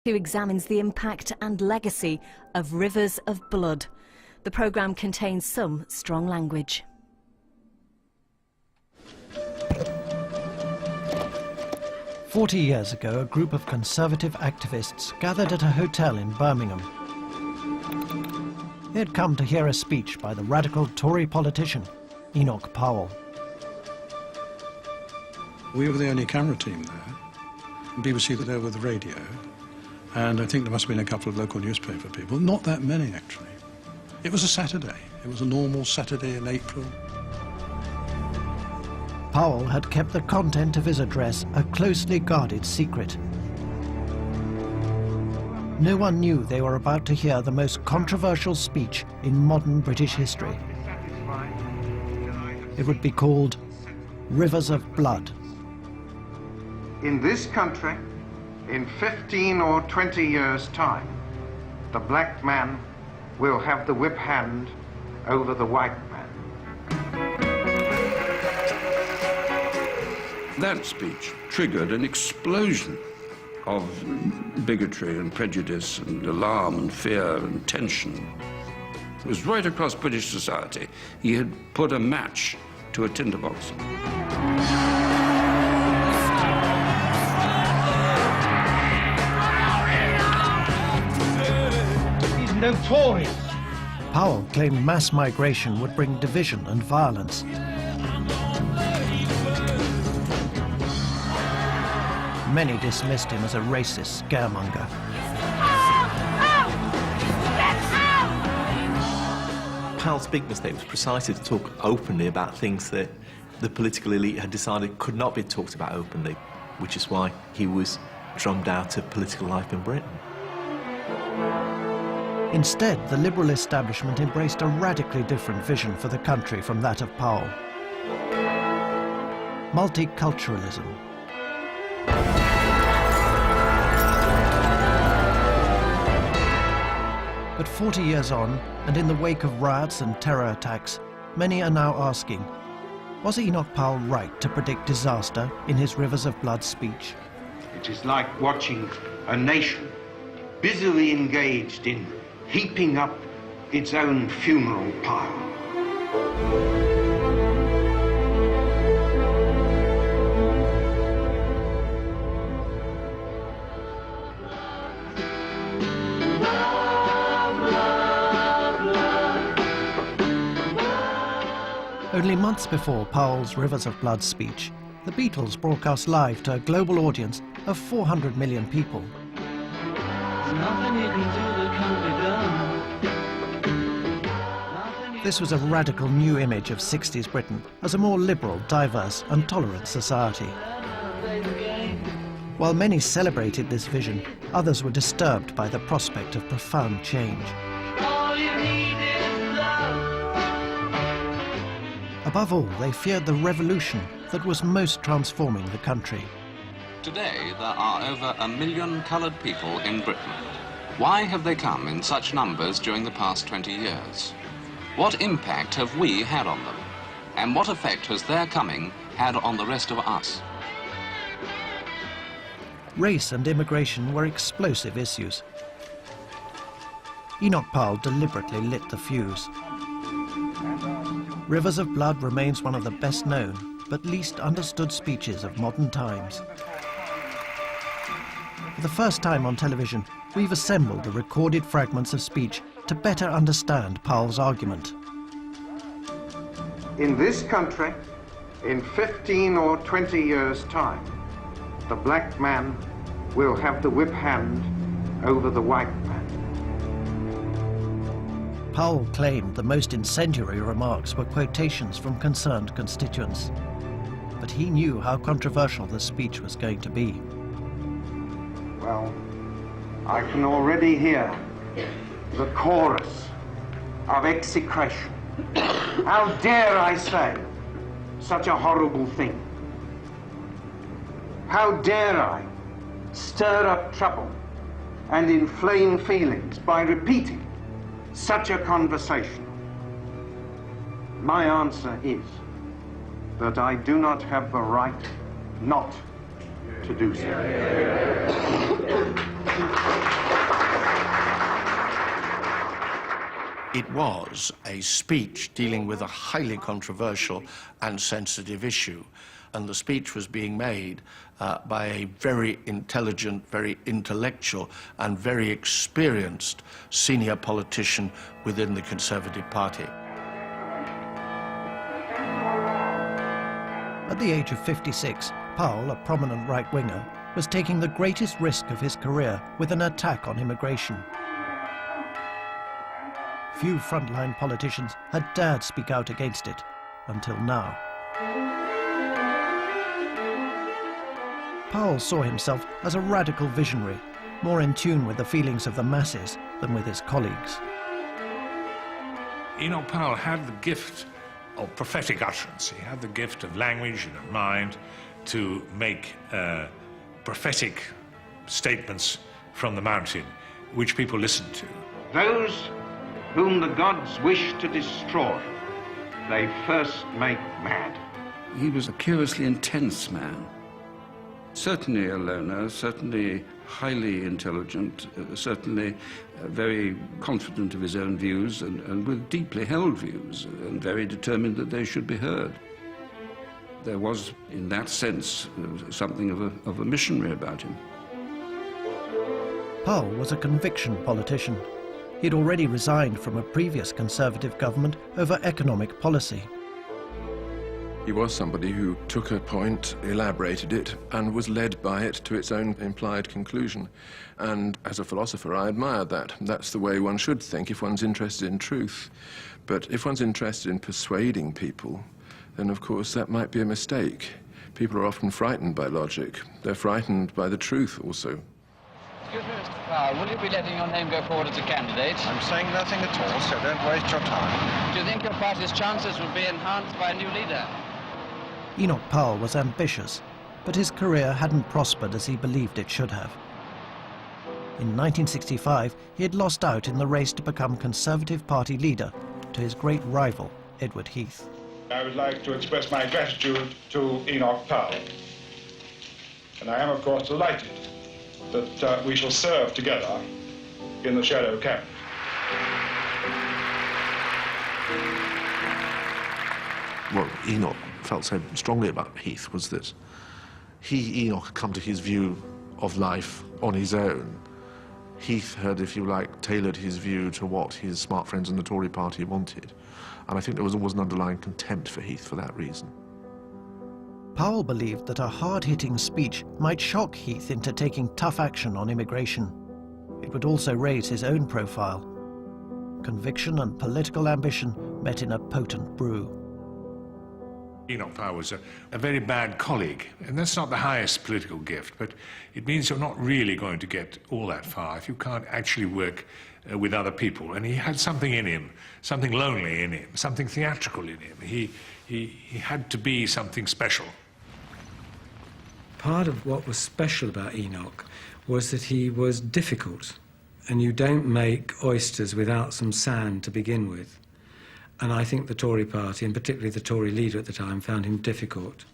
who examines the impact and legacy of rivers of blood. The programme contains some strong language. "40 years ago, a group of conservative activists gathered at a hotel in Birmingham. They had come to hear a speech by the radical Tory politician, Enoch Powell. We were the only camera team there. BBC were there with the radio, and I think there must have been a couple of local newspaper people. Not that many, actually. It was a Saturday. It was a normal Saturday in April. Powell had kept the content of his address a closely guarded secret. No one knew they were about to hear the most controversial speech in modern British history. It would be called Rivers of Blood. In this country, in 15 or 20 years' time, the black man will have the whip hand over the white man. That speech triggered an explosion of bigotry and prejudice and alarm and fear and tension. It was right across British society. He had put a match to a tinderbox. He's notorious. Powell claimed mass migration would bring division and violence. Many dismissed him as a racist scaremonger. Powell's big mistake was precisely to talk openly about things that the political elite had decided could not be talked about openly, which is why he was drummed out of political life in Britain. Instead, the liberal establishment embraced a radically different vision for the country from that of Powell. Multiculturalism. But 40 years on, and in the wake of riots and terror attacks, many are now asking, was Enoch Powell right to predict disaster in his Rivers of Blood speech? It is like watching a nation busily engaged in heaping up its own funeral pile. Only months before Powell's Rivers of Blood speech, the Beatles broadcast live to a global audience of 400 million people. This was a radical new image of 60s Britain as a more liberal, diverse and tolerant society. While many celebrated this vision, others were disturbed by the prospect of profound change. Above all, they feared the revolution that was most transforming the country. Today, there are over 1 million coloured people in Britain. Why have they come in such numbers during the past 20 years? What impact have we had on them? And what effect has their coming had on the rest of us? Race and immigration were explosive issues. Enoch Powell deliberately lit the fuse. Rivers of Blood remains one of the best known, but least understood speeches of modern times. For the first time on television, we've assembled the recorded fragments of speech to better understand Powell's argument. In this country, in 15 or 20 years' time, the black man will have the whip hand over the white man. Powell claimed the most incendiary remarks were quotations from concerned constituents. But he knew how controversial the speech was going to be. Well, I can already hear the chorus of execration. How dare I say such a horrible thing? How dare I stir up trouble and inflame feelings by repeating such a conversation? My answer is that I do not have the right not to do so. It was a speech dealing with a highly controversial and sensitive issue, and the speech was being made by a very intelligent, very intellectual and very experienced senior politician within the Conservative Party. At the age of 56, Powell, a prominent right-winger, was taking the greatest risk of his career with an attack on immigration. Few frontline politicians had dared speak out against it until now. Powell saw himself as a radical visionary, more in tune with the feelings of the masses than with his colleagues. Enoch Powell had the gift of prophetic utterance. He had the gift of language and of mind to make prophetic statements from the mountain, which people listened to. Those whom the gods wish to destroy, they first make mad. He was a curiously intense man. Certainly a loner, certainly highly intelligent, certainly very confident of his own views and with deeply held views, and very determined that they should be heard. There was, in that sense, something of a missionary about him. Powell was a conviction politician. He'd already resigned from a previous Conservative government over economic policy. He was somebody who took a point, elaborated it, and was led by it to its own implied conclusion. And as a philosopher, I admired that. That's the way one should think if one's interested in truth. But if one's interested in persuading people, then of course that might be a mistake. People are often frightened by logic. They're frightened by the truth also. Excuse me, Mr. Powell, will you be letting your name go forward as a candidate? I'm saying nothing at all, so don't waste your time. Do you think your party's chances will be enhanced by a new leader? Enoch Powell was ambitious, but his career hadn't prospered as he believed it should have. In 1965, he had lost out in the race to become Conservative Party leader to his great rival, Edward Heath. I would like to express my gratitude to Enoch Powell. And I am, of course, delighted that we shall serve together in the shadow cabinet. What Enoch felt so strongly about Heath was that Enoch, had come to his view of life on his own. Heath had, if you like, tailored his view to what his smart friends in the Tory party wanted. And I think there was always an underlying contempt for Heath for that reason. Powell believed that a hard-hitting speech might shock Heath into taking tough action on immigration. It would also raise his own profile. Conviction and political ambition met in a potent brew. Enoch Powell was a very bad colleague, and that's not the highest political gift, but it means you're not really going to get all that far if you can't actually work with other people. And he had something in him, something lonely in him, something theatrical in him. He had to be something special. Part of what was special about Enoch was that he was difficult, and you don't make oysters without some sand to begin with. And I think the Tory party, and particularly the Tory leader at the time, found him difficult.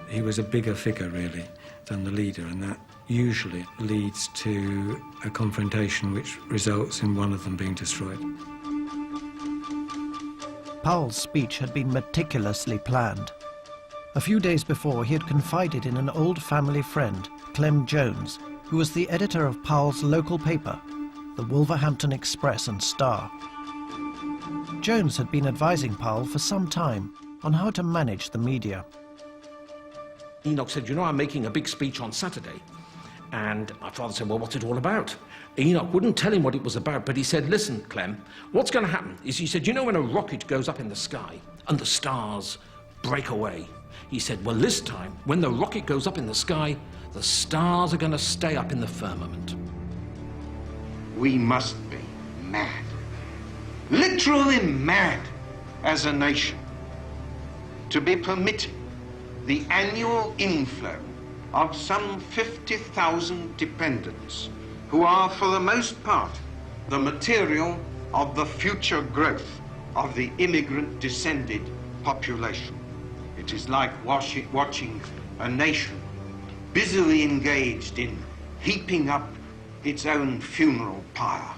He was a bigger figure, really, than the leader, and that usually leads to a confrontation which results in one of them being destroyed. Powell's speech had been meticulously planned. A few days before, he had confided in an old family friend, Clem Jones, who was the editor of Powell's local paper, the Wolverhampton Express and Star. Jones had been advising Powell for some time on how to manage the media. Enoch said, you know, I'm making a big speech on Saturday. And my father said, well, what's it all about? Enoch wouldn't tell him what it was about, but he said, listen, Clem, what's going to happen is, he said, you know when a rocket goes up in the sky and the stars break away? He said, well, this time, when the rocket goes up in the sky, the stars are going to stay up in the firmament. We must be mad. Literally mad as a nation to be permitting the annual inflow of some 50,000 dependents who are, for the most part, the material of the future growth of the immigrant-descended population. It is like watching a nation busily engaged in heaping up its own funeral pyre.